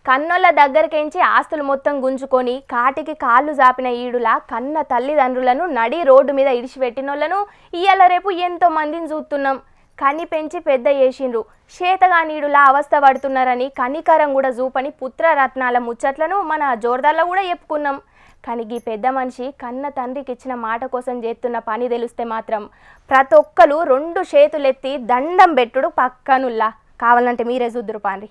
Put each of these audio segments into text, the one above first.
కన్నోళ్ళ దగ్గరకేంచి ఆస్తులు మొత్తం గుంజుకొని కాటికి కాళ్ళు జాపిన ఈడులా కన్న తల్లిదండ్రులను నడి రోడ్డు మీద ఇడిచిపెట్టినోళ్లను ఇయ్యాల రేపు ఎంతో మందిని చూస్తున్నాం. కని పెంచి పెద్ద చేసిండ్రు, చేతగానీడులా అవస్థ పడుతున్నారని కనికరం కూడా చూపని పుత్రరత్నాల ముచ్చట్లను మన జోర్దార్లో కూడా చెప్పుకున్నాం. కానీ ఈ పెద్ద మనిషి కన్న తండ్రికి ఇచ్చిన మాట కోసం చేస్తున్న పని తెలిస్తే మాత్రం ప్రతి ఒక్కరు 2 చేతులెత్తి దండం పెట్టుడు పక్కనుల్లా. కావాలంటే మీరే చూద్దురు పాండ్రి.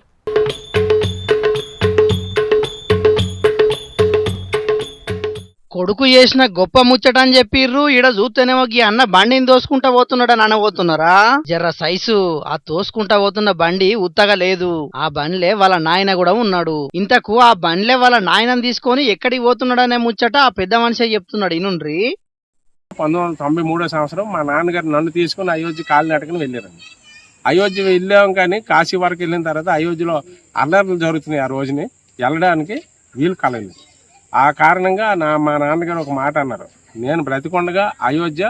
కొడుకు చేసిన గొప్ప ముచ్చట అని చెప్పిర్రు. ఈడ చూస్తేనేమో ఈ అన్న బండిని తోసుకుంటా పోతున్నాడని అనబోతున్నారా? జర్ర సైసు ఆ తోసుకుంటా పోతున్న బండి ఉత్తగా లేదు. ఆ బండ్లే వాళ్ళ నాయన కూడా ఉన్నాడు. ఇంతకు ఆ బండ్లే వాళ్ళ నాయనని తీసుకొని ఎక్కడికి పోతున్నాడనే ముచ్చట ఆ పెద్ద మనిషి చెప్తున్నాడు. ఇనుండ్రి. 1993 సంవత్సరం మా నాన్నగారు నన్ను తీసుకుని అయోధ్య కాలినడకని వెళ్ళారండి. అయోధ్య వెళ్ళాం, కానీ కాశీ వరకు వెళ్ళిన తర్వాత అయోధ్యలో అల్లర్లు జరుగుతున్నాయి. ఆ రోజుని వెళ్ళడానికి వీలు కలగలేదు. ఆ కారణంగా మా నాన్నగారు ఒక మాట అన్నారు, నేను బ్రతికొండగా అయోధ్య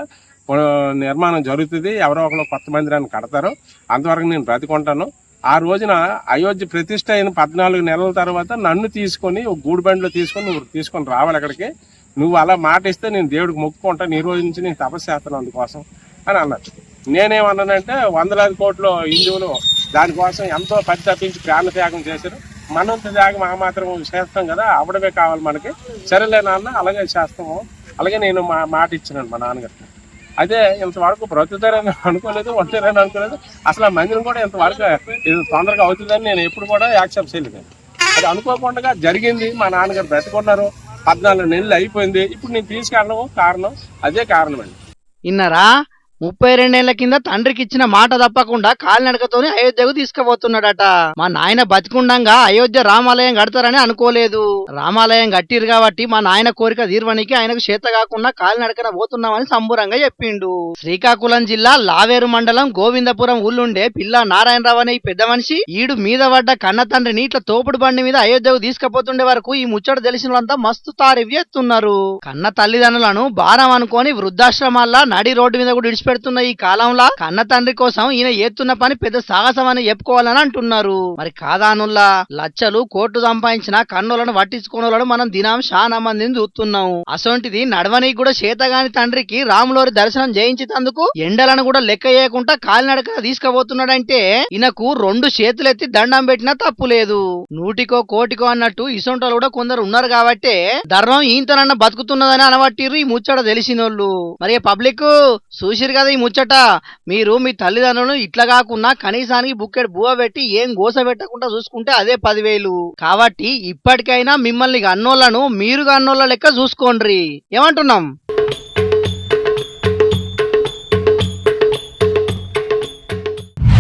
నిర్మాణం జరుగుతుంది, ఎవరో ఒకరు కొత్త మందిరాన్ని కడతారు, అంతవరకు నేను బ్రతికొంటాను. ఆ రోజున అయోధ్య ప్రతిష్ట అయిన 14 నెలల తర్వాత నన్ను తీసుకొని ఒక గూడుబండిలో తీసుకొని నువ్వు తీసుకొని రావాలి అక్కడికి. నువ్వు అలా మాట ఇస్తే నేను దేవుడికి మొక్కుకుంటాను, ఈ రోజు నుంచి నేను తపస్సు చేస్తాను అందుకోసం అని అన్నారు. నేనేమన్నానంటే 100 కోట్ల హిందువులు దానికోసం ఎంతో పరితపించి ప్రాణత్యాగం చేశారు. మనంత త్యాగం ఆ మాత్రం చేస్తాం కదా, అవడమే కావాలి మనకి. సరేలే నాన్న, అలాగే చేస్తాము. అలాగే నేను మాట ఇచ్చినాను మా నాన్నగారికి. అదే ఇంతవరకు బ్రతుకుతారని అనుకోలేదు, ఉంటారని అనుకోలేదు. అసలు ఆ మందిరం కూడా ఇంతవరకు ఇది తొందరగా అవుతుందని నేను ఎప్పుడు కూడా యాక్సెప్ట్ చేయలేదు. అది అనుకోకుండా జరిగింది. మా నాన్నగారు బ్రతుకున్నారు, 14 నెలలు అయిపోయింది. ఇప్పుడు నేను తీసుకెళ్ళడం కారణం అదే కారణమండి. ఇన్నారా? 32 ఏళ్ల కింద తండ్రికి ఇచ్చిన మాట తప్పకుండా కాలినడకతోనే అయోధ్యకు తీసుకుపోతున్నాడట. మా నాయన బతికుండంగా అయోధ్య రామాలయం కడతారని అనుకోలేదు. రామాలయం కట్టిరు కాబట్టి మా నాయన కోరిక తీర్వనికి ఆయనకు చేత కాకుండా కాలినడకన పోతున్నామని సంబూరంగా చెప్పిండు. శ్రీకాకుళం జిల్లా లావేరు మండలం గోవిందపురం ఊళ్ళుండే పిల్ల నారాయణరావు అనే ఈ పెద్ద మనిషి ఈడు మీద పడ్డ కన్న తండ్రిని ఇట్లా తోపుడు బండి మీద అయోధ్యకు తీసుకుపోతుండే వరకు ఈ ముచ్చట తెలిసిన వాళ్ళంతా మస్తు తారివ్యేస్తున్నారు. కన్న తల్లిదండ్రులను భారం అనుకొని వృద్ధాశ్రమాల్లో నడి రోడ్డు మీద కూడా పెడుతున్న ఈ కాలంలో కన్న తండ్రి కోసం ఈయన ఏతున్న పని పెద్ద సాహసం అని చెప్పుకోవాలని అంటున్నారు. మరి కాదానుల్లా లచ్చలు కోట్లు సంపాదించిన కన్నులను పట్టించుకోవాలని మనం దినం చాలా మందిని చూస్తున్నాం. అసొంటిది నడవనికి కూడా చేతగాని తండ్రికి రాములోరి దర్శనం చేయించేందుకు ఎండలను కూడా లెక్క చేయకుండా కాలినడక తీసుకుపోతున్నాడంటే ఈయనకు 2 చేతులెత్తి దండం పెట్టినా తప్పు లేదు. 100కో కోటికో అన్నట్టు ఇసొంటోళ్ళు కూడా కొందరు ఉన్నారు కాబట్టి ధర్మం ఈంతనన్న బతుకుతున్నదని అనబట్టిర్రు ఈ ముచ్చట తెలిసినోళ్ళు. మరి పబ్లిక్ చూసిరు కదా ఈ ముచ్చట. మీరు మీ తల్లిదండ్రులను ఇట్లా కాకుండా కనీసానికి బుక్కెడు బువ్వ పెట్టి ఏం గోస పెట్టకుండా చూసుకుంటే అదే 10,000. కాబట్టి ఇప్పటికైనా మిమ్మల్ని అన్నోళ్లను మీరు అన్నోళ్ళ లెక్క చూసుకోండి. ఏమంటున్నాం?